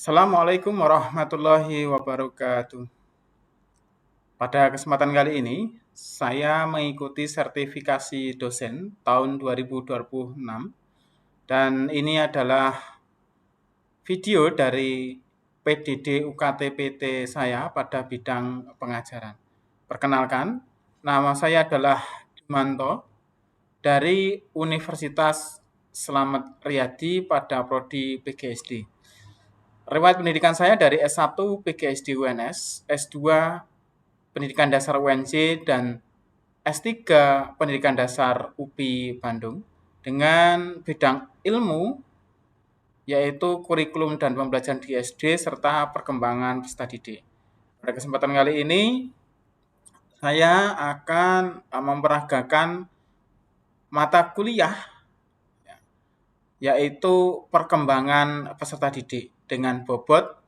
Assalamualaikum warahmatullahi wabarakatuh. Pada kesempatan kali ini, saya mengikuti sertifikasi dosen tahun 2026 dan ini adalah video dari PDD UKT PT saya pada bidang pengajaran. Perkenalkan, nama saya adalah Jumanto dari Universitas Slamet Riyadi pada prodi PGSD. Riwayat pendidikan saya dari S1 PGSD UNS, S2 Pendidikan Dasar UNJ, dan S3 Pendidikan Dasar UPI Bandung dengan bidang ilmu yaitu kurikulum dan pembelajaran di SD serta perkembangan peserta didik. Pada kesempatan kali ini saya akan memperagakan mata kuliah yaitu perkembangan peserta didik dengan bobot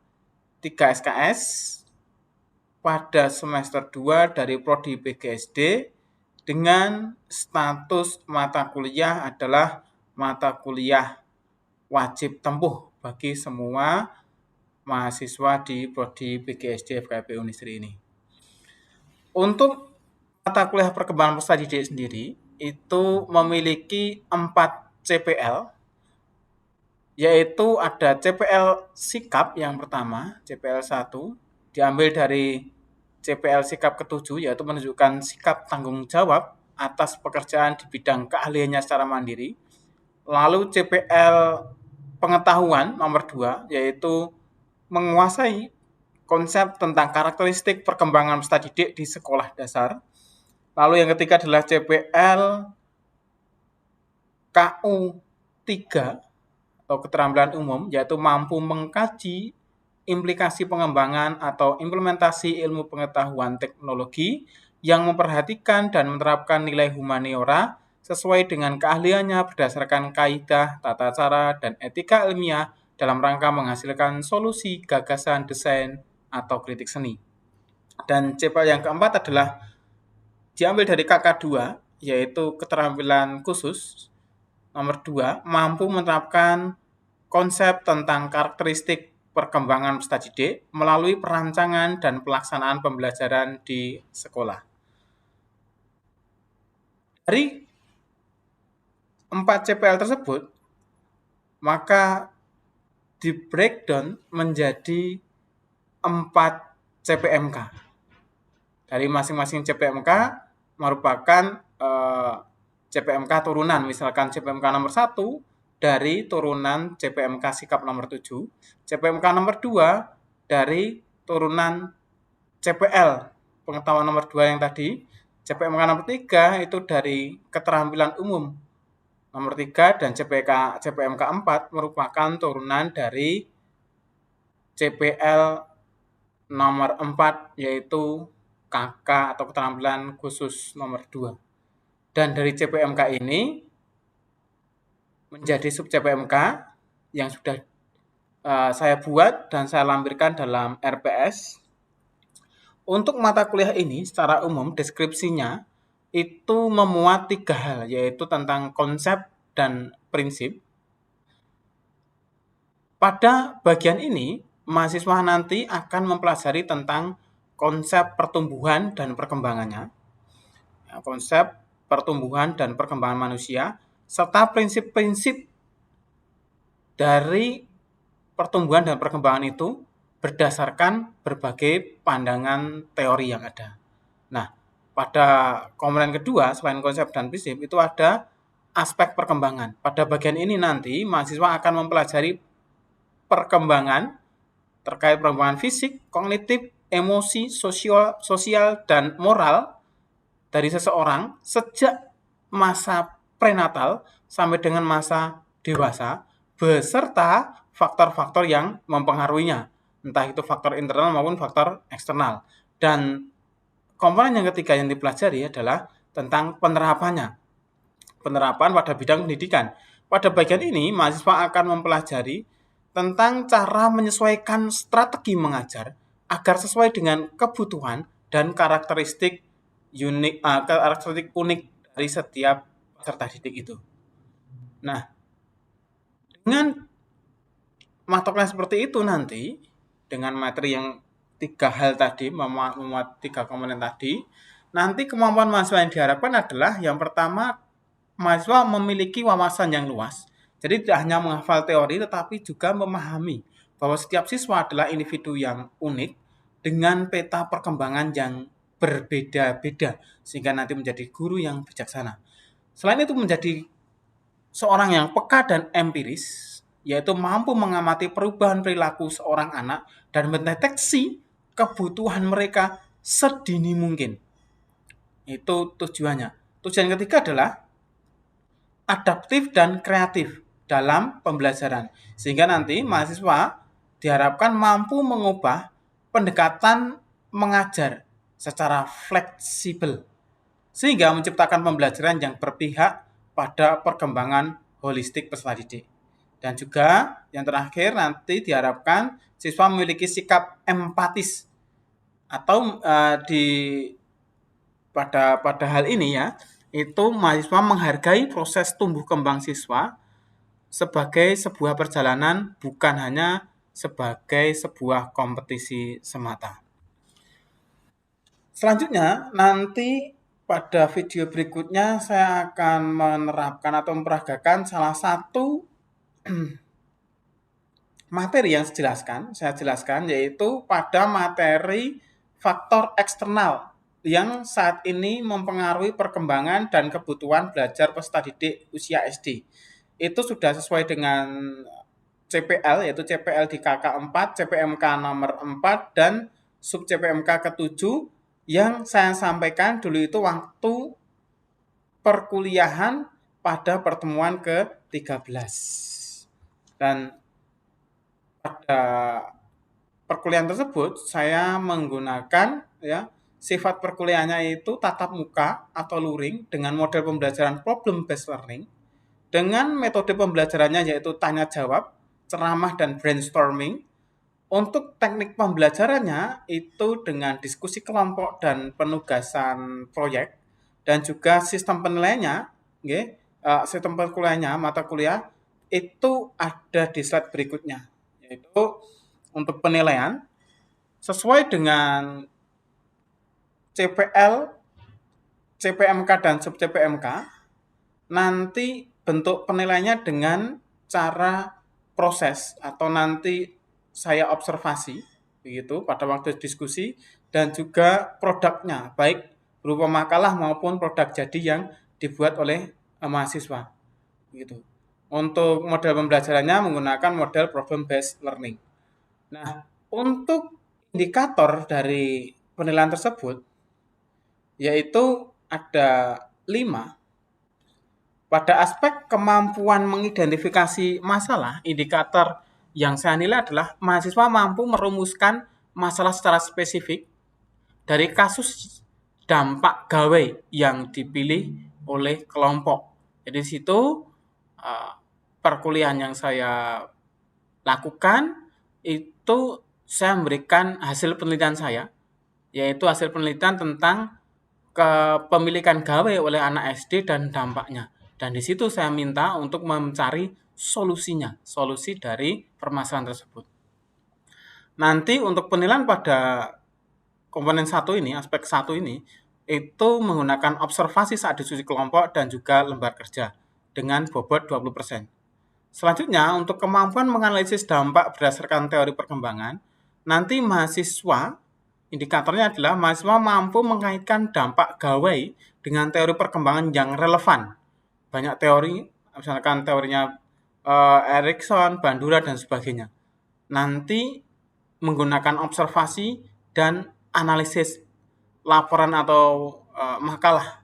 3 SKS pada semester 2 dari prodi PGSD dengan status mata kuliah adalah mata kuliah wajib tempuh bagi semua mahasiswa di prodi PGSD FKIP Unisri ini. Untuk mata kuliah perkembangan peserta didik sendiri itu memiliki 4 CPL, yaitu ada CPL sikap yang pertama, CPL 1, diambil dari CPL sikap ke-7, yaitu menunjukkan sikap tanggung jawab atas pekerjaan di bidang keahliannya secara mandiri. Lalu CPL pengetahuan nomor 2, yaitu menguasai konsep tentang karakteristik perkembangan peserta didik di sekolah dasar. Lalu yang ketiga adalah CPL KU 3 atau keterampilan umum, yaitu mampu mengkaji implikasi pengembangan atau implementasi ilmu pengetahuan teknologi yang memperhatikan dan menerapkan nilai humaniora sesuai dengan keahliannya berdasarkan kaidah, tata cara, dan etika ilmiah dalam rangka menghasilkan solusi, gagasan, desain, atau kritik seni. Dan CPL yang keempat adalah diambil dari KK2, yaitu keterampilan khusus. Nomor 2, mampu menerapkan konsep tentang karakteristik perkembangan peserta didik melalui perancangan dan pelaksanaan pembelajaran di sekolah. Dari 4 CPL tersebut, maka di breakdown menjadi 4 CPMK. Dari masing-masing CPMK merupakan CPMK turunan, misalkan CPMK nomor 1 dari turunan CPMK sikap nomor 7, CPMK nomor 2 dari turunan CPL pengetahuan nomor 2 yang tadi, CPMK nomor 3 itu dari keterampilan umum nomor 3, dan CPMK 4 merupakan turunan dari CPL nomor 4 yaitu KK atau keterampilan khusus nomor 2. Dan dari CPMK ini menjadi sub CPMK yang sudah saya buat dan saya lampirkan dalam RPS. Untuk mata kuliah ini secara umum deskripsinya itu memuat 3 hal, yaitu tentang konsep dan prinsip. Pada bagian ini, mahasiswa nanti akan mempelajari tentang konsep pertumbuhan dan perkembangannya, konsep pertumbuhan dan perkembangan manusia, serta prinsip-prinsip dari pertumbuhan dan perkembangan itu berdasarkan berbagai pandangan teori yang ada. Nah, pada komponen kedua, selain konsep dan prinsip, itu ada aspek perkembangan. Pada bagian ini nanti, mahasiswa akan mempelajari perkembangan terkait perkembangan fisik, kognitif, emosi, sosial, dan moral dari seseorang sejak masa prenatal sampai dengan masa dewasa, beserta faktor-faktor yang mempengaruhinya, entah itu faktor internal maupun faktor eksternal. Dan komponen yang ketiga yang dipelajari adalah tentang penerapannya, penerapan pada bidang pendidikan. Pada bagian ini, mahasiswa akan mempelajari tentang cara menyesuaikan strategi mengajar agar sesuai dengan kebutuhan dan karakteristik unik dari setiap peserta didik itu. Nah, dengan matoknya seperti itu nanti, dengan materi yang 3 hal tadi, memuat 3 komponen tadi, nanti kemampuan mahasiswa yang diharapkan adalah yang pertama, mahasiswa memiliki wawasan yang luas. Jadi tidak hanya menghafal teori tetapi juga memahami bahwa setiap siswa adalah individu yang unik dengan peta perkembangan yang berbeda-beda sehingga nanti menjadi guru yang bijaksana. Selain itu menjadi seorang yang peka dan empiris, yaitu mampu mengamati perubahan perilaku seorang anak dan mendeteksi kebutuhan mereka sedini mungkin. Itu tujuannya. Tujuan ketiga adalah adaptif dan kreatif dalam pembelajaran. Sehingga nanti mahasiswa diharapkan mampu mengubah pendekatan mengajar secara fleksibel sehingga menciptakan pembelajaran yang berpihak pada perkembangan holistik peserta didik. Dan juga yang terakhir nanti diharapkan siswa memiliki sikap empatis atau pada hal ini ya, itu mahasiswa menghargai proses tumbuh kembang siswa sebagai sebuah perjalanan, bukan hanya sebagai sebuah kompetisi semata. Selanjutnya, nanti pada video berikutnya saya akan menerapkan atau memperagakan salah satu materi yang saya jelaskan yaitu pada materi faktor eksternal yang saat ini mempengaruhi perkembangan dan kebutuhan belajar peserta didik usia SD. Itu sudah sesuai dengan CPL, yaitu CPL di KK4, CPMK nomor 4, dan sub CPMK ke-7 yang saya sampaikan dulu itu waktu perkuliahan pada pertemuan ke-13. Dan pada perkuliahan tersebut saya menggunakan ya sifat perkuliahannya itu tatap muka atau luring dengan model pembelajaran problem based learning dengan metode pembelajarannya yaitu tanya jawab, ceramah dan brainstorming. Untuk teknik pembelajarannya itu dengan diskusi kelompok dan penugasan proyek dan juga sistem penilaiannya, sistem perkuliahannya mata kuliah itu ada di slide berikutnya. Yaitu untuk penilaian sesuai dengan CPL, CPMK dan sub CPMK, nanti bentuk penilaiannya dengan cara proses atau nanti saya observasi begitu pada waktu diskusi dan juga produknya baik berupa makalah maupun produk jadi yang dibuat oleh mahasiswa begitu. Untuk model pembelajarannya menggunakan model problem based learning. Nah, untuk indikator dari penilaian tersebut yaitu ada 5. Pada aspek kemampuan mengidentifikasi masalah, indikator yang saya nilai adalah mahasiswa mampu merumuskan masalah secara spesifik dari kasus dampak gawe yang dipilih oleh kelompok. Jadi di situ perkuliahan yang saya lakukan itu saya memberikan hasil penelitian saya, yaitu hasil penelitian tentang kepemilikan gawe oleh anak SD dan dampaknya. Dan di situ saya minta untuk mencari solusinya, solusi dari permasalahan tersebut. Nanti untuk penilaian pada komponen 1 ini, aspek 1 ini, itu menggunakan observasi saat diskusi kelompok dan juga lembar kerja dengan bobot 20%. Selanjutnya, untuk kemampuan menganalisis dampak berdasarkan teori perkembangan, nanti mahasiswa, indikatornya adalah mahasiswa mampu mengaitkan dampak gawai dengan teori perkembangan yang relevan. Banyak teori, misalkan teorinya Erikson, Bandura, dan sebagainya. Nanti menggunakan observasi dan analisis laporan atau makalah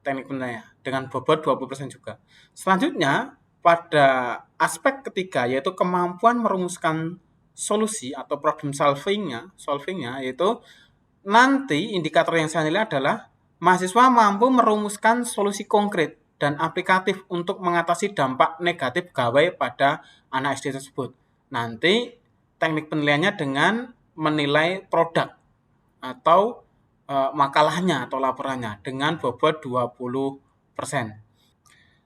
teknik penilaian dengan bobot 20% juga. Selanjutnya, pada aspek ketiga yaitu kemampuan merumuskan solusi atau problem solvingnya yaitu nanti indikator yang saya nilai adalah mahasiswa mampu merumuskan solusi konkret dan aplikatif untuk mengatasi dampak negatif gawai pada anak SD tersebut. Nanti teknik penilaiannya dengan menilai produk atau makalahnya atau laporannya dengan bobot 20%.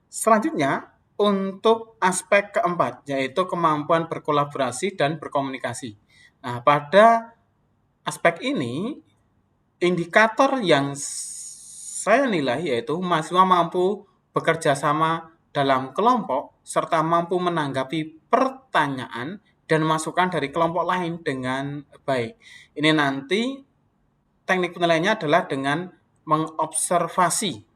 Selanjutnya, untuk aspek keempat, yaitu kemampuan berkolaborasi dan berkomunikasi. Nah, pada aspek ini, indikator yang saya nilai yaitu mahasiswa mampu bekerja sama dalam kelompok serta mampu menanggapi pertanyaan dan masukan dari kelompok lain dengan baik. Ini nanti teknik penilaiannya adalah dengan mengobservasi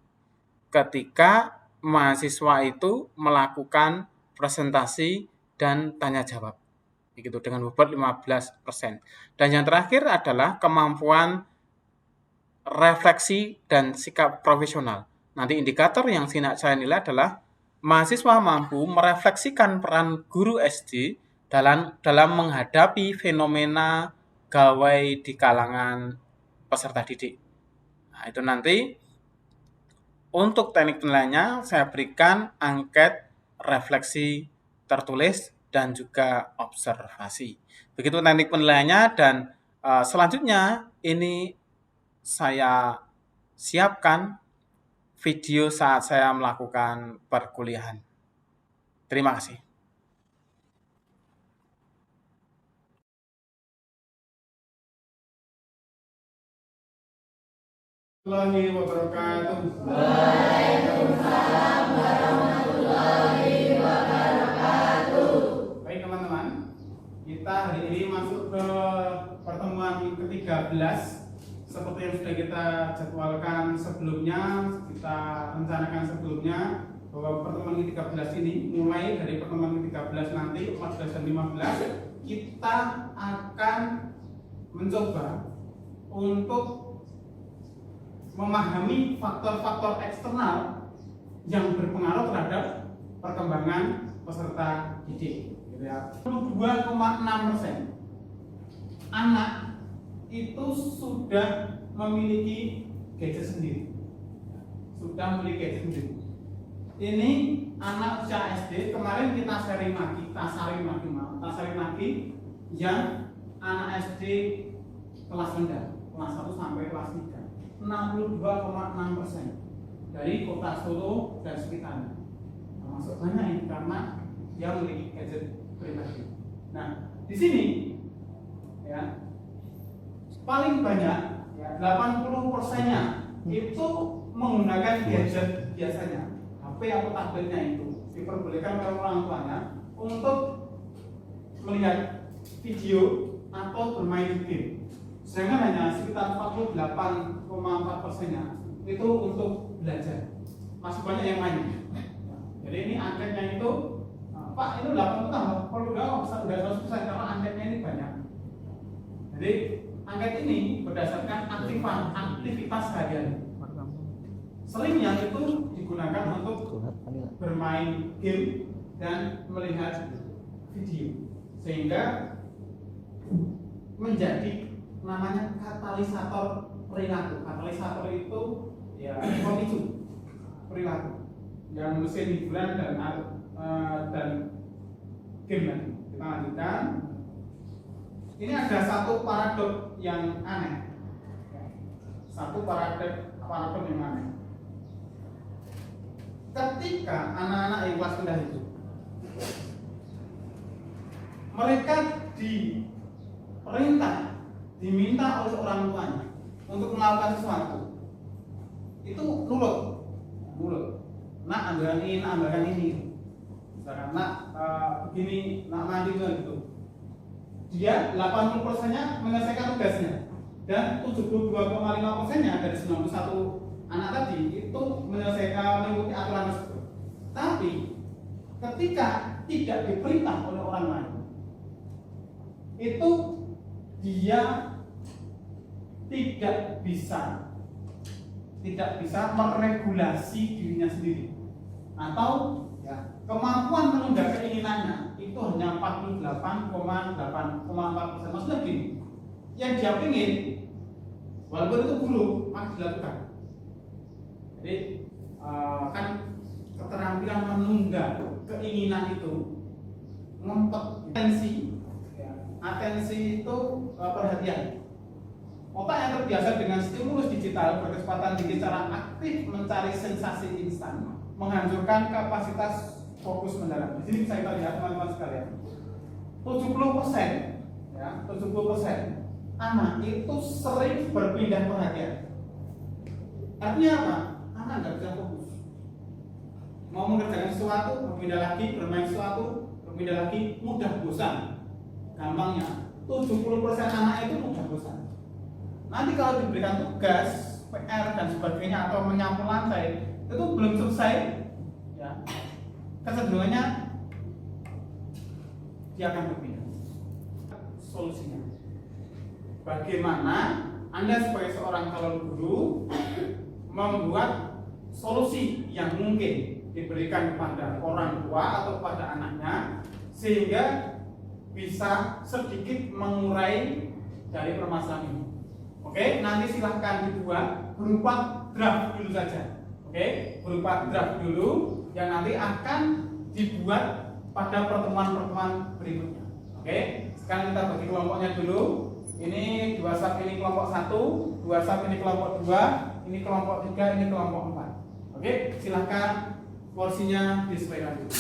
ketika mahasiswa itu melakukan presentasi dan tanya jawab. Begitu dengan bobot 15%. Dan yang terakhir adalah kemampuan refleksi dan sikap profesional. Nanti indikator yang saya nilai adalah mahasiswa mampu merefleksikan peran guru SD dalam menghadapi fenomena gawai di kalangan peserta didik. Nah, itu nanti untuk teknik penilaiannya saya berikan angket refleksi tertulis dan juga observasi. Begitu teknik penilaiannya dan selanjutnya ini saya siapkan video saat saya melakukan perkuliahan. Terima kasih. Warahmatullahi wabarakatuh. Waalaikumsalam warahmatullahi wabarakatuh. Baik teman-teman, kita hari ini masuk ke pertemuan ke-13. Seperti yang sudah kita jadwalkan sebelumnya, kita rencanakan sebelumnya bahwa pertemuan ke-13 ini mulai dari pertemuan ke-13 nanti 14 dan 15 kita akan mencoba untuk memahami faktor-faktor eksternal yang berpengaruh terhadap perkembangan peserta didik. 22,6% anak itu sudah memiliki gadget sendiri. Ini anak usia SD, kemarin kita sharing lagi yang anak SD kelas rendah, kelas 1 sampai kelas 3. 62,6% dari kota Solo dan sekitarnya. Termasuk banyak ini karena dia memiliki gadget pribadi. Nah, di sini ya paling banyak ya, 80%-nya itu menggunakan gadget biasanya, HP atau tabletnya itu diperbolehkan oleh orang tuanya untuk melihat video atau bermain game. Sedangkan hanya sekitar 48,4%-nya itu untuk belajar. Masih banyak yang lain. Jadi ini angkanya itu, Pak, itu 8 tahun. Kalau udah 100% karena angkanya ini banyak. Jadi angket ini berdasarkan aktivitas harian. Seringnya itu digunakan untuk bermain game dan melihat video, sehingga menjadi namanya katalisator perilaku. Katalisator itu ya pemicu perilaku yang mesin hiburan dan game lagi. Kita lanjutkan. Ini ada satu paradok yang aneh. Satu paradok yang aneh. Ketika anak-anak yang kelas rendah itu mereka diminta oleh orang tuanya untuk melakukan sesuatu, itu nurut. Nak ambilkan ini. Misalkan nak begini, nak mandi gitu. Dia 80%-nya menyelesaikan tugasnya dan 72,5%-nya dari 91 anak tadi itu mengikuti aturan tersebut. Tapi ketika tidak diperintah oleh orang lain, itu dia tidak bisa meregulasi dirinya sendiri, atau ya, kemampuan menunda keinginannya itu hanya 48,4%. Maksudnya gini, yang dia ingin walaupun itu buruk masih dilakukan. Jadi kan keterampilan menunda keinginan itu ngempet atensi itu perhatian. Otak yang terbiasa dengan stimulus digital berkesempatan tinggi secara aktif mencari sensasi instan, menghancurkan kapasitas fokus mendalam. Di sini bisa kita lihat teman-teman sekalian. 70% ya, 70% anak itu sering berpindah perhatian. Artinya apa? Anak nggak bisa fokus. Mau mengerjakan sesuatu, berpindah lagi, bermain sesuatu, berpindah lagi, mudah bosan. Gampangnya, 70% anak itu mudah bosan. Nanti kalau diberikan tugas, PR dan sebagainya atau menyapu lantai, itu belum selesai, ya, kecenderungannya dia akan berpindah. Solusinya, bagaimana Anda sebagai seorang calon guru membuat solusi yang mungkin diberikan kepada orang tua atau kepada anaknya sehingga bisa sedikit mengurai dari permasalahan ini. Oke, nanti silahkan dibuat berupa draft dulu saja. Oke, berupa draft dulu yang nanti akan dibuat pada pertemuan-pertemuan berikutnya. Oke, sekarang kita bagi kelompoknya dulu. Ini 2 sub, ini kelompok 1, 2 sub, ini kelompok 2, ini kelompok 3, ini kelompok 4. Oke, silahkan porsinya disesuaikan dulu.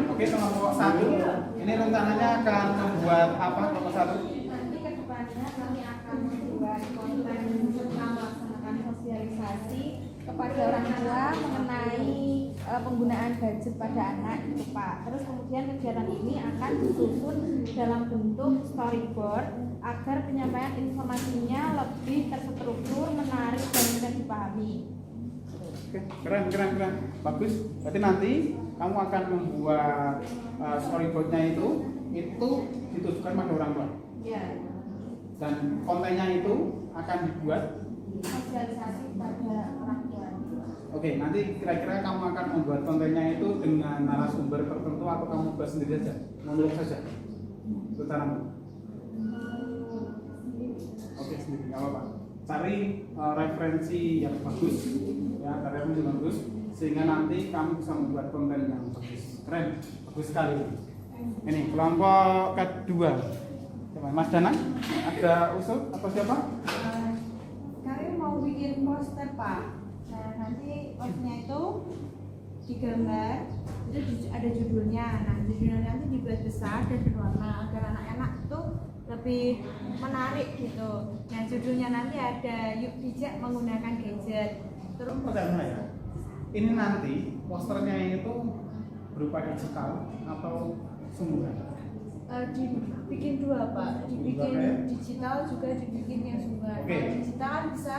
Oke, kelompok 1 ini rencananya akan membuat apa kelompok 1? Nanti ke depannya kami akan membuat konten tentang melaksanakan sosialisasi kepada orang tua mengenai penggunaan gadget pada anak gitu Pak. Terus kemudian kegiatan ini akan disusun dalam bentuk storyboard agar penyampaian informasinya lebih terstruktur, menarik dan mudah dipahami. Oke, keren, bagus. Berarti nanti kamu akan membuat storyboardnya itu ditujukan pada orang tua. Ya. Dan kontennya itu akan dibuat Sosialisasi pada orang tua. Oke, nanti kira-kira kamu akan membuat kontennya itu dengan narasumber tertentu atau kamu buat sendiri saja, monolog saja, secara Oke, sendiri, nggak apa-apa. Cari referensi yang bagus, ya, cari referensi yang bagus, sehingga nanti kamu bisa membuat konten yang bagus. Keren, bagus sekali. Ini kelompok kedua. Coba, Mas Danang, ada usul atau siapa? Kami mau bikin poster Pak. Nah, nanti posternya itu digambar, itu ada judulnya. Nah, judulnya nanti dibuat besar dan berwarna agar anak-anak itu lebih menarik gitu. Nah, judulnya nanti ada yuk bijak menggunakan gadget. Terus Pertanyaan ya, ini nanti posternya itu berupa digital atau sumber? dibikin dua Pak, dibikin digital juga dibikin yang sumber. Oke. Kalau digital kan bisa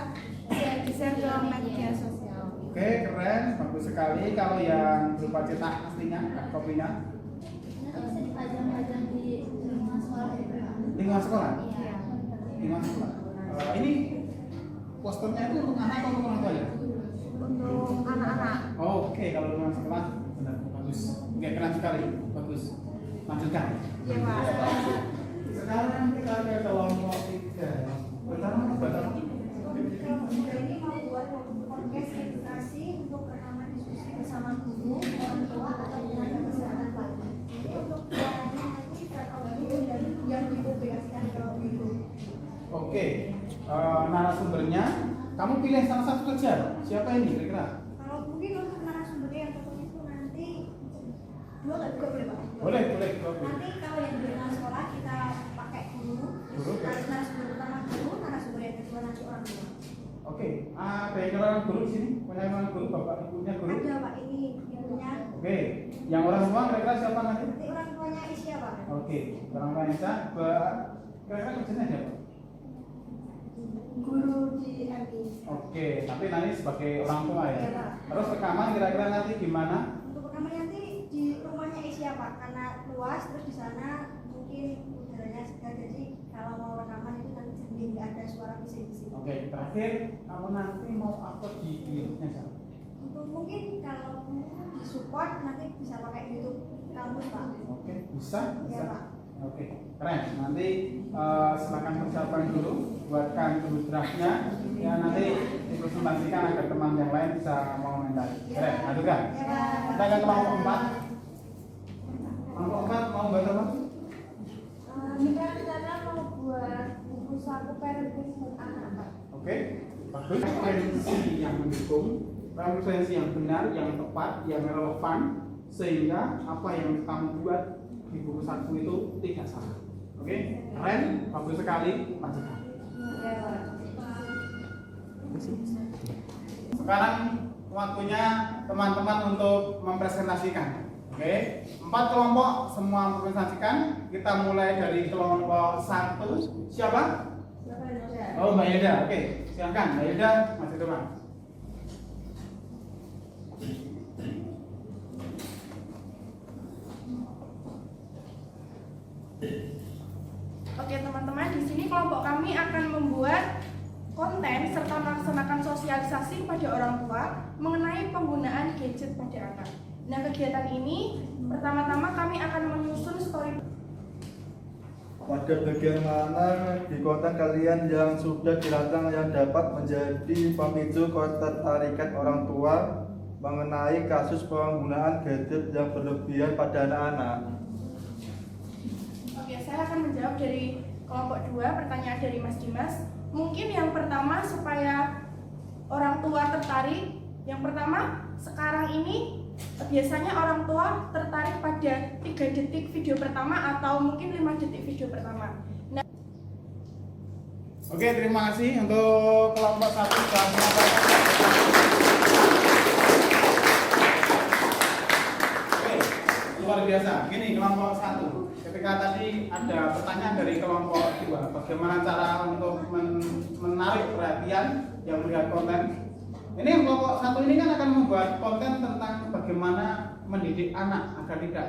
di-share ke media sosial. Oke, keren, bagus sekali. Kalau yang berupa cetak aslinya, kopinya, Nanti bisa dipajang-pajang di lingkungan sekolah juga. lingkungan sekolah. Iya. Lingkungan sekolah. Ini posternya itu untuk anak atau untuk orang tua ya? Untuk anak-anak. Oke, kalau lingkungan sekolah, benar, bagus. Oke, keren sekali, bagus. Lanjutkan. Iya Pak. Sekarang kita ke kelompok 3. Pertama, Kelompok ini membuat podcast edukasi untuk rekaman diskusi bersama guru, orang tua, atau tenaga kesehatan lain. Jadi untuk suaranya nanti audio dan yang dipublikasikan ke YouTube. Oke, narasumbernya, kamu pilih salah satu saja. Siapa ini kira-kira? Kalau mungkin untuk narasumbernya yang pokoknya itu nanti dua nggak juga boleh Pak? Boleh. Nanti kalau yang di lingkungan sekolah kita pakai guru, narasumber pertama guru, narasumber yang kedua nanti orang tua. Oke, ada yang orang guru di sini? Punya orang guru, bapak ibunya guru? Ada Pak, ini ibunya. Oke, yang orang tua kira-kira siapa nanti? Nanti orang tuanya Isya Pak. Oke, orang tua Isa, kira-kira kerjanya siapa? Guru di MI. Oke, tapi nanti sebagai orang tua ya. Iya, Pak. Terus rekaman kira-kira nanti gimana? Untuk rekaman nanti di rumahnya Isya Pak, karena luas terus di sana mungkin udaranya segar, jadi kalau mau rekaman itu nanti sambil nggak ada suara bising-bising. Oke, terakhir kamu nanti mau upload di YouTube-nya siapa? Untuk mungkin kalau di support nanti bisa pakai YouTube kampus Pak. Oke, bisa? Iya Pak. Oke, keren. Nanti silakan persiapan dulu, buatkan dulu draftnya. Ya nanti dipresentasikan agar teman yang lain bisa mengomentari. Keren, adukan. Iya Pak. Kita ke kelompok 4. Kelompok 4 mau buat apa? Kita rencana mau buat buku saku parenting buat anak Pak. Oke, bagus. Frekuensi yang mendukung, frekuensi yang benar, yang tepat, yang relevan, sehingga apa yang kamu buat di buku saku itu tidak salah. Oke, keren, bagus sekali, lanjutkan. Sekarang waktunya teman-teman untuk mempresentasikan. Oke, 4 kelompok semua mempresentasikan. Kita mulai dari kelompok 1. Siapa? Oh, Mbak Yeda. Oke, silakan Mbak Yeda, masih depan. Oke teman-teman, di sini kelompok kami akan membuat konten serta melaksanakan sosialisasi kepada orang tua mengenai penggunaan gadget pada anak. Nah, kegiatan ini pertama-tama kami akan menyusun story. Pada bagian mana di konten kalian yang sudah dirancang yang dapat menjadi pemicu ketertarikan orang tua mengenai kasus penggunaan gadget yang berlebihan pada anak-anak? Oke, saya akan menjawab dari kelompok 2, pertanyaan dari Mas Dimas. Mungkin yang pertama supaya orang tua tertarik, yang pertama sekarang ini biasanya orang tua tertarik pada 3 detik video pertama atau mungkin 5 detik video pertama. Nah, Oke, terima kasih untuk kelompok 1 sudah menyampaikan. Oke, luar biasa. Gini kelompok 1. Ketika tadi ada pertanyaan dari kelompok 2, bagaimana cara untuk menarik perhatian yang melihat konten. Ini yang kelompok 1 ini kan akan membuat konten tentang bagaimana mendidik anak agar tidak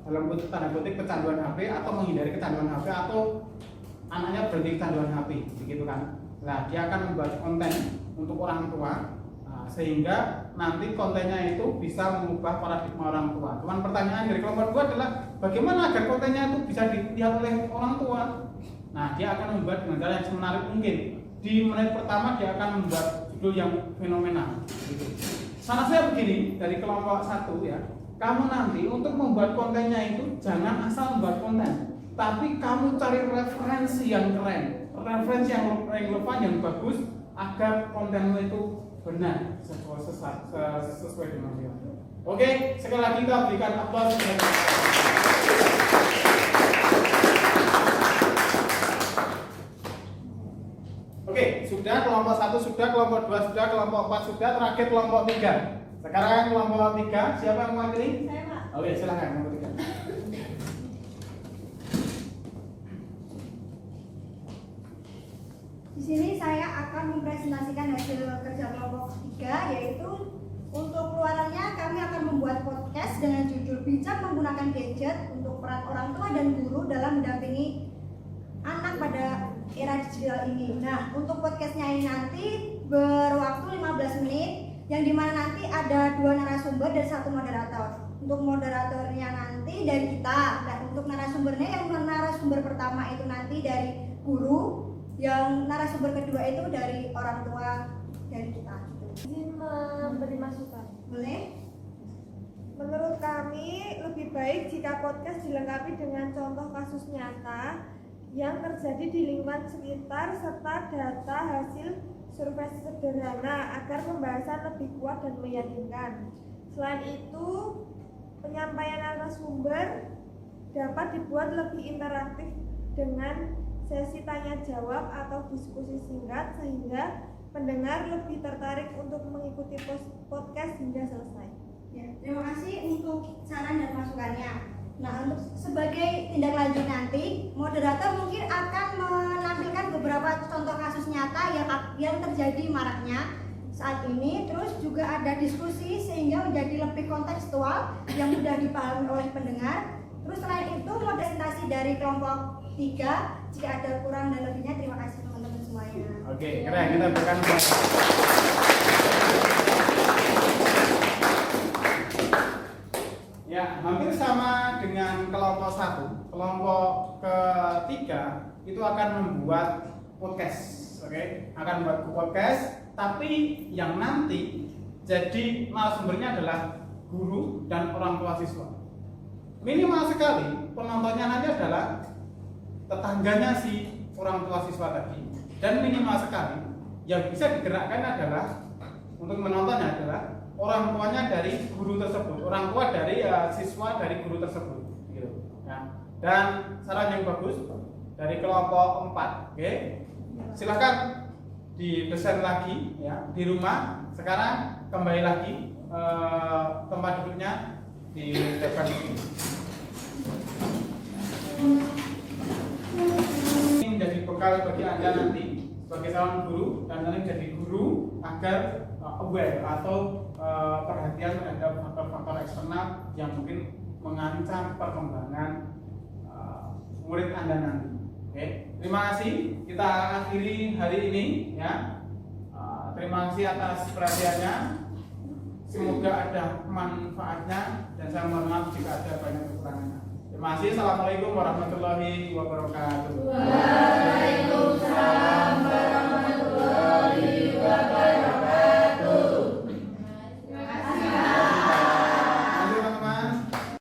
dalam tanda kutip kecanduan HP atau menghindari kecanduan HP atau anaknya berhenti kecanduan HP, begitu kan? Nah, dia akan membuat konten untuk orang tua sehingga nanti kontennya itu bisa mengubah paradigma orang tua. Cuman pertanyaan dari kelompok 2 adalah bagaimana agar kontennya itu bisa dilihat oleh orang tua. Nah, dia akan membuat dengan cara yang semenarik mungkin. Di menit pertama dia akan membuat judul yang fenomenal. Gitu. Saran saya begini dari kelompok 1 ya, kamu nanti untuk membuat kontennya itu jangan asal membuat konten, tapi kamu cari referensi yang keren, referensi yang relevan, yang bagus agar kontenmu itu benar sesuai dengan dia. Oke, sekali lagi kita berikan aplaus. Oke, sudah kelompok 1 sudah, kelompok 2 sudah, kelompok 4 sudah, terakhir kelompok 3. Sekarang kelompok 3, siapa yang mewakili? Saya, Pak. Oke, silakan kelompok 3. Di sini saya akan mempresentasikan hasil kerja kelompok 3, yaitu untuk keluarannya kami akan membuat podcast dengan judul Bijak Menggunakan Gadget untuk peran orang tua dan guru dalam mendampingi anak pada era digital ini. Nah, untuk podcastnya ini nanti berwaktu 15 menit, yang dimana nanti ada 2 narasumber dan 1 moderator. Untuk moderatornya nanti dari kita, dan untuk narasumbernya yang narasumber pertama itu nanti dari guru, yang narasumber kedua itu dari orang tua dari kita. Izin memberi masukan. Boleh? Menurut kami lebih baik jika podcast dilengkapi dengan contoh kasus nyata yang terjadi di lingkungan sekitar serta data hasil survei sederhana agar pembahasan lebih kuat dan meyakinkan. Selain itu, penyampaian narasumber dapat dibuat lebih interaktif dengan sesi tanya jawab atau diskusi singkat sehingga pendengar lebih tertarik untuk mengikuti podcast hingga selesai. Ya, terima kasih untuk saran dan masukannya. Nah, untuk sebagai tindak lanjut nanti, moderator mungkin akan menampilkan beberapa contoh kasus nyata yang terjadi maraknya saat ini. Terus juga ada diskusi sehingga menjadi lebih kontekstual yang mudah dipahami oleh pendengar. Terus selain itu, presentasi dari kelompok 3. Jika ada kurang dan lebihnya, terima kasih teman-teman semuanya. Oke, keren, kita berikan. Ya, hampir sama dengan kelompok 1. Kelompok ketiga itu akan membuat podcast, oke? Akan membuat podcast, tapi yang nanti jadi narasumbernya adalah guru dan orang tua siswa. Minimal sekali penontonnya nanti adalah tetangganya si orang tua siswa tadi, dan minimal sekali yang bisa digerakkan adalah untuk menontonnya adalah orang tuanya dari guru tersebut, orang tua dari siswa dari guru tersebut, gitu. Ya. Dan saran yang bagus dari kelompok 4, oke? Silakan didesain lagi, ya, di rumah. Sekarang kembali lagi tempat duduknya di depan ini. Ini menjadi bekal bagi Anda nanti sebagai calon guru dan nanti menjadi guru agar aware atau perhatian terhadap faktor-faktor eksternal yang mungkin mengancam perkembangan murid Anda nanti. Oke, terima kasih. Kita akhiri hari ini, ya. Terima kasih atas perhatiannya. Semoga ada manfaatnya dan saya mohon maaf jika ada banyak kekurangannya. Terima kasih. Assalamualaikum warahmatullahi wabarakatuh. Waalaikumsalam.